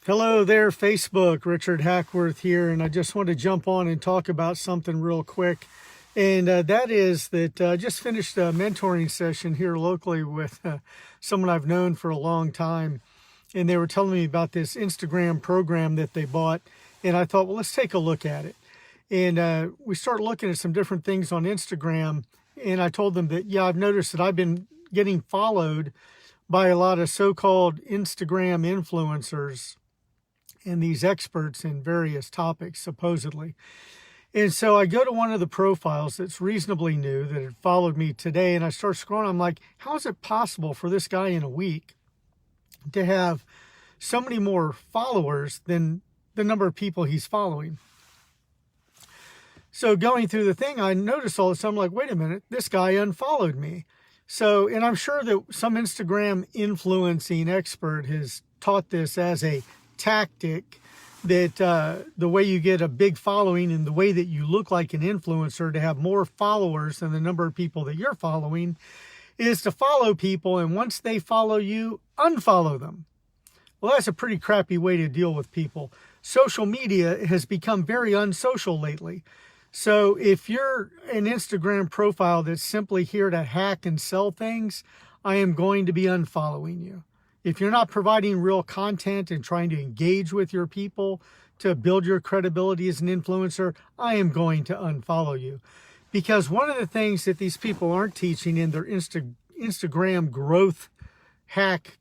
Hello there, Facebook. Richard Hackworth here, and I just want to jump on and talk about something real quick. And that is that I just finished a mentoring session here locally with someone I've known for a long time. And they were telling me about this Instagram program that they bought. And I thought, well, let's take a look at it. And we started looking at some different things on Instagram. And I told them that, yeah, I've noticed that I've been getting followed by a lot of so-called Instagram influencers and these experts in various topics, supposedly. And so I go to one of the profiles that's reasonably new that had followed me today, and I start scrolling. I'm like, how is it possible for this guy in a week to have so many more followers than the number of people he's following? So going through the thing, I noticed all this. I'm like, wait a minute, this guy unfollowed me. So, and I'm sure that some Instagram influencing expert has taught this as a tactic, that the way you get a big following and the way that you look like an influencer to have more followers than the number of people that you're following is to follow people, and once they follow you, unfollow them. Well, that's a pretty crappy way to deal with people. Social media has become very unsocial lately. So if you're an Instagram profile that's simply here to hack and sell things, I am going to be unfollowing you. If you're not providing real content and trying to engage with your people to build your credibility as an influencer, I am going to unfollow you. Because one of the things that these people aren't teaching in their Instagram growth hack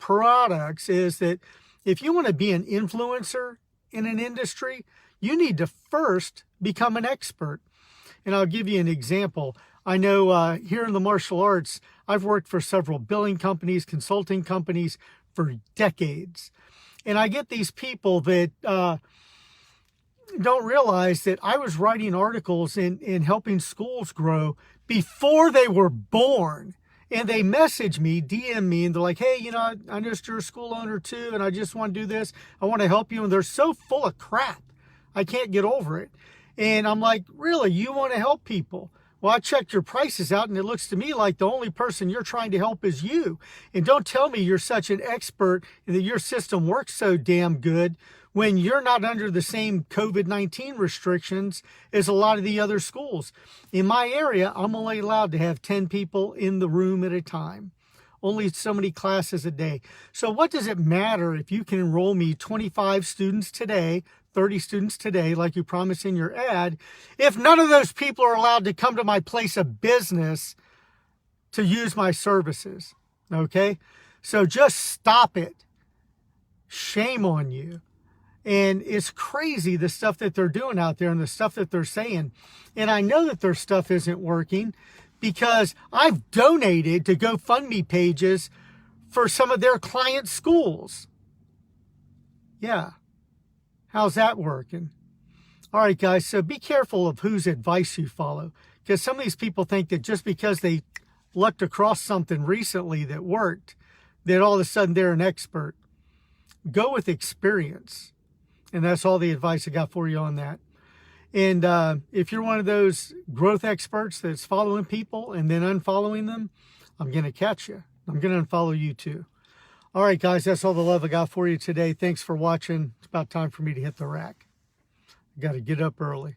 products is that if you want to be an influencer in an industry, you need to first become an expert. And I'll give you an example. I know here in the martial arts, I've worked for several billing companies, consulting companies for decades. And I get these people that don't realize that I was writing articles in helping schools grow before they were born. And they message me, DM me, and they're like, hey, I noticed you're a school owner too, and I just want to do this. I want to help you. And they're so full of crap. I can't get over it. And I'm like, really, you want to help people? Well, I checked your prices out, and it looks to me like the only person you're trying to help is you. And don't tell me you're such an expert and that your system works so damn good when you're not under the same COVID-19 restrictions as a lot of the other schools. In my area, I'm only allowed to have 10 people in the room at a time. Only so many classes a day. So what does it matter if you can enroll me 25 students today, 30 students today, like you promised in your ad, if none of those people are allowed to come to my place of business to use my services? Okay? So just stop it. Shame on you. And it's crazy the stuff that they're doing out there and the stuff that they're saying. And I know that their stuff isn't working because I've donated to GoFundMe pages for some of their client schools. Yeah. How's that working? All right, guys, so be careful of whose advice you follow, because some of these people think that just because they lucked across something recently that worked, that all of a sudden they're an expert. Go with experience. And that's all the advice I got for you on that. And if you're one of those growth experts that's following people and then unfollowing them, I'm going to catch you. I'm going to unfollow you too. All right, guys, that's all the love I got for you today. Thanks for watching. It's about time for me to hit the rack. I got to get up early.